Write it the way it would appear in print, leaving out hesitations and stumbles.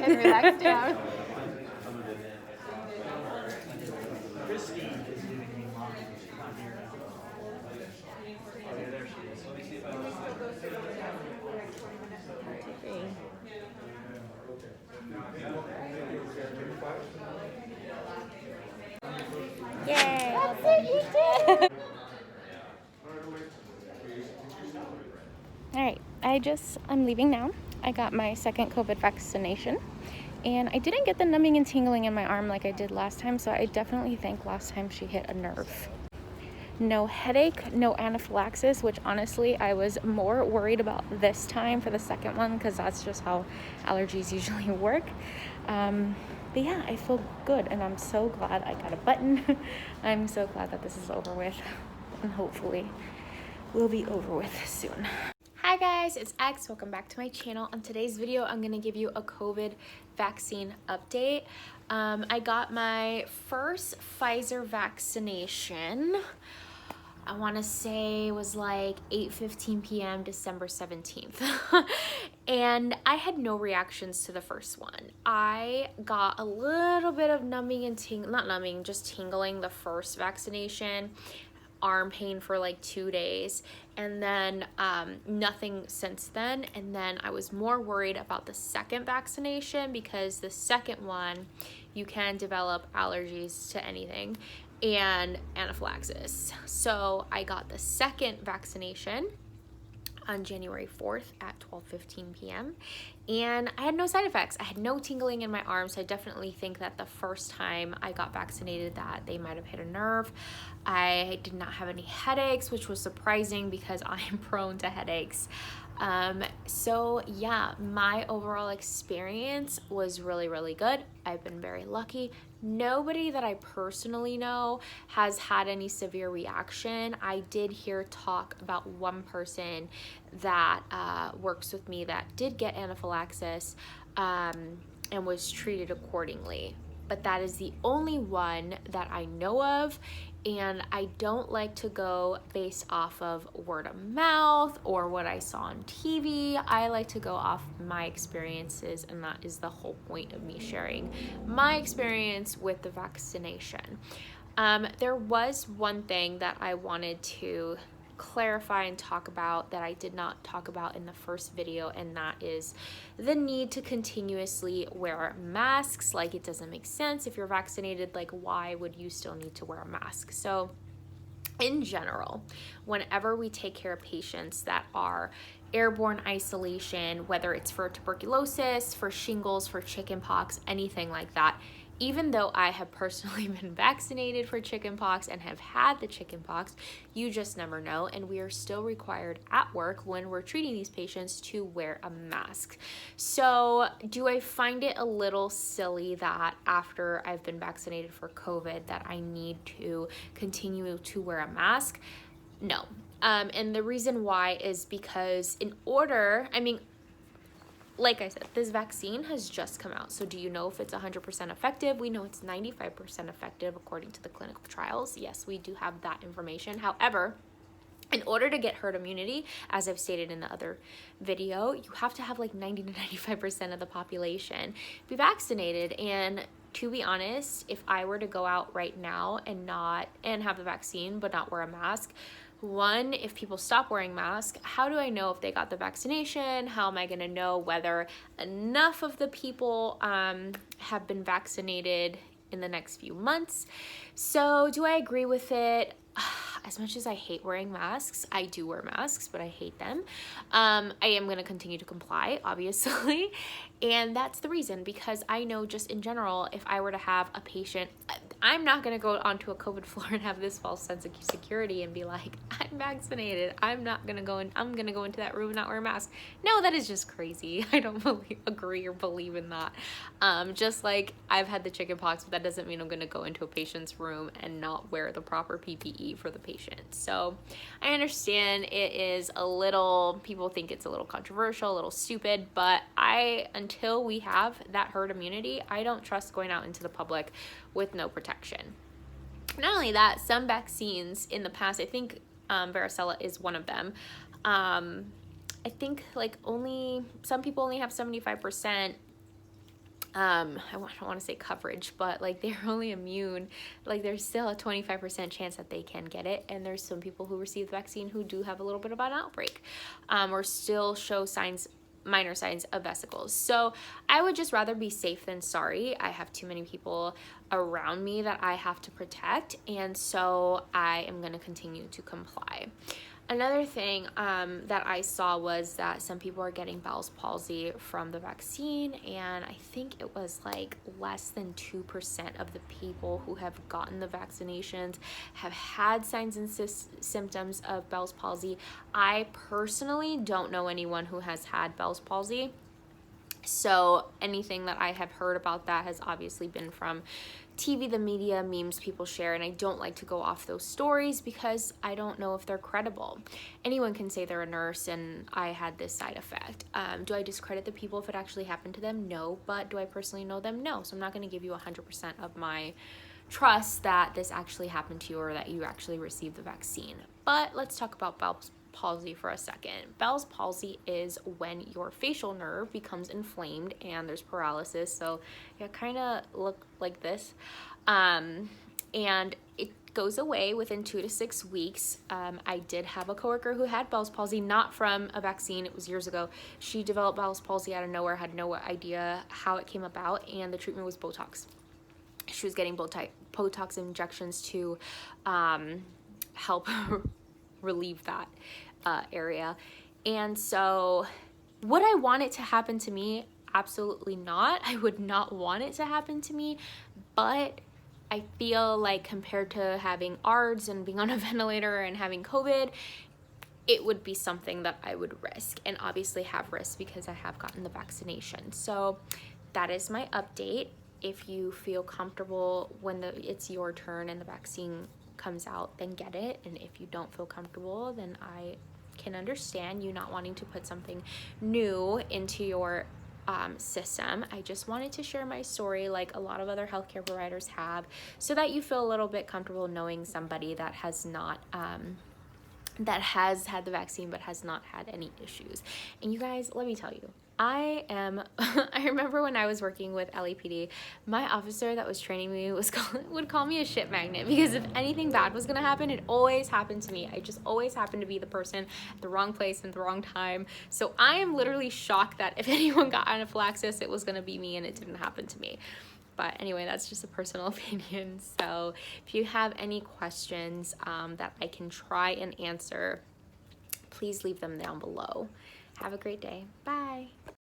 and relax down. Christine is giving me mine. She's not here now. Oh, yeah, there she is. Let me see if I can. Yay! That's it, you did it! Alright, I'm leaving now. I got my second COVID vaccination. And I didn't get the numbing and tingling in my arm like I did last time, so I definitely think last time she hit a nerve. No headache, no anaphylaxis, which honestly I was more worried about this time for the second one because that's just how allergies usually work. But yeah, I feel good and I'm so glad I got a button. I'm so glad that this is over with and hopefully will be over with soon. Hi guys, it's X. Welcome back to my channel. On today's video, I'm gonna give you a COVID vaccine update. I got my first Pfizer vaccination. I want to say it was like 8:15 p.m. December 17th. And I had no reactions to the first one. I got a little bit of numbing and not numbing, just tingling the first vaccination, arm pain for like 2 days, and then nothing since then. And then I was more worried about the second vaccination because the second one, you can develop allergies to anything and anaphylaxis. So I got the second vaccination on January 4th at 12:15 p.m. and I had no side effects. I had no tingling in my arms. So I definitely think that the first time I got vaccinated that they might have hit a nerve. I did not have any headaches, which was surprising because I am prone to headaches. So yeah, my overall experience was really, really good. I've been very lucky. Nobody that I personally know has had any severe reaction. I did hear talk about one person that works with me that did get anaphylaxis and was treated accordingly. But that is the only one that I know of, and I don't like to go based off of word of mouth or what I saw on TV. I like to go off my experiences, and that is the whole point of me sharing my experience with the vaccination. There was one thing that I wanted to clarify and talk about that I did not talk about in the first video, and that is the need to continuously wear masks. Like, it doesn't make sense. If you're vaccinated, like, why would you still need to wear a mask? So in general, whenever we take care of patients that are airborne isolation, whether it's for tuberculosis, for shingles, for chickenpox, anything like that, even though I have personally been vaccinated for chickenpox and have had the chickenpox, you just never know. And we are still required at work when we're treating these patients to wear a mask. So do I find it a little silly that after I've been vaccinated for COVID that I need to continue to wear a mask? No. And the reason why is because like I said, this vaccine has just come out. So do you know if it's 100% effective? We know it's 95% effective according to the clinical trials. Yes, we do have that information. However, in order to get herd immunity, as I've stated in the other video, you have to have like 90 to 95% of the population be vaccinated. And to be honest, if I were to go out right now and have the vaccine but not wear a mask, one, if people stop wearing masks, how do I know if they got the vaccination? How am I going to know whether enough of the people have been vaccinated in the next few months? So do I agree with it? As much as I hate wearing masks, I do wear masks, but I hate them. I am going to continue to comply, obviously. And that's the reason, because I know just in general, if I were to have a patient, I'm not going to go onto a COVID floor and have this false sense of security and be like, I'm vaccinated. I'm going to go into that room and not wear a mask. No, that is just crazy. I don't agree or believe in that. Just like I've had the chickenpox, but that doesn't mean I'm going to go into a patient's room and not wear the proper PPE for the patient. So I understand people think it's a little controversial, a little stupid, but until we have that herd immunity, I don't trust going out into the public with no protection. Not only that, some vaccines in the past, I think varicella is one of them. I think like some people only have 75% I don't want to say coverage, but like they're only immune, like there's still a 25% chance that they can get it. And there's some people who receive the vaccine who do have a little bit of an outbreak, or still show signs, minor signs of vesicles. So I would just rather be safe than sorry. I have too many people around me that I have to protect, and so I am going to continue to comply. Another thing that I saw was that some people are getting Bell's palsy from the vaccine, and I think it was like less than 2% of the people who have gotten the vaccinations have had signs and symptoms of Bell's palsy. I personally don't know anyone who has had Bell's palsy. So anything that I have heard about that has obviously been from TV, the media, memes people share, and I don't like to go off those stories because I don't know if they're credible. Anyone can say they're a nurse and I had this side effect. Do I discredit the people if it actually happened to them? No. But do I personally know them? No. So I'm not going to give you 100% of my trust that this actually happened to you or that you actually received the vaccine. But let's talk about Bell's palsy for a second. Bell's palsy is when your facial nerve becomes inflamed and there's paralysis. So it kind of look like this. And it goes away within 2 to 6 weeks. I did have a coworker who had Bell's palsy, not from a vaccine. It was years ago. She developed Bell's palsy out of nowhere, had no idea how it came about, and the treatment was Botox. She was getting Botox injections to help relieve that area. And so would I want it to happen to me? Absolutely not. I would not want it to happen to me, but I feel like compared to having ARDS and being on a ventilator and having COVID, it would be something that I would risk, and obviously have risk because I have gotten the vaccination. So that is my update. If you feel comfortable when it's your turn and the vaccine comes out, then get it. And if you don't feel comfortable, then I can understand you not wanting to put something new into your system. I just wanted to share my story like a lot of other healthcare providers have, so that you feel a little bit comfortable knowing somebody that has not that has had the vaccine but has not had any issues. And you guys, let me tell you, I remember when I was working with LAPD, my officer that was training me would call me a shit magnet, because if anything bad was gonna happen, it always happened to me. I just always happened to be the person at the wrong place at the wrong time. So I am literally shocked that if anyone got anaphylaxis, it was gonna be me, and it didn't happen to me. But anyway, that's just a personal opinion. So if you have any questions that I can try and answer, please leave them down below. Have a great day. Bye.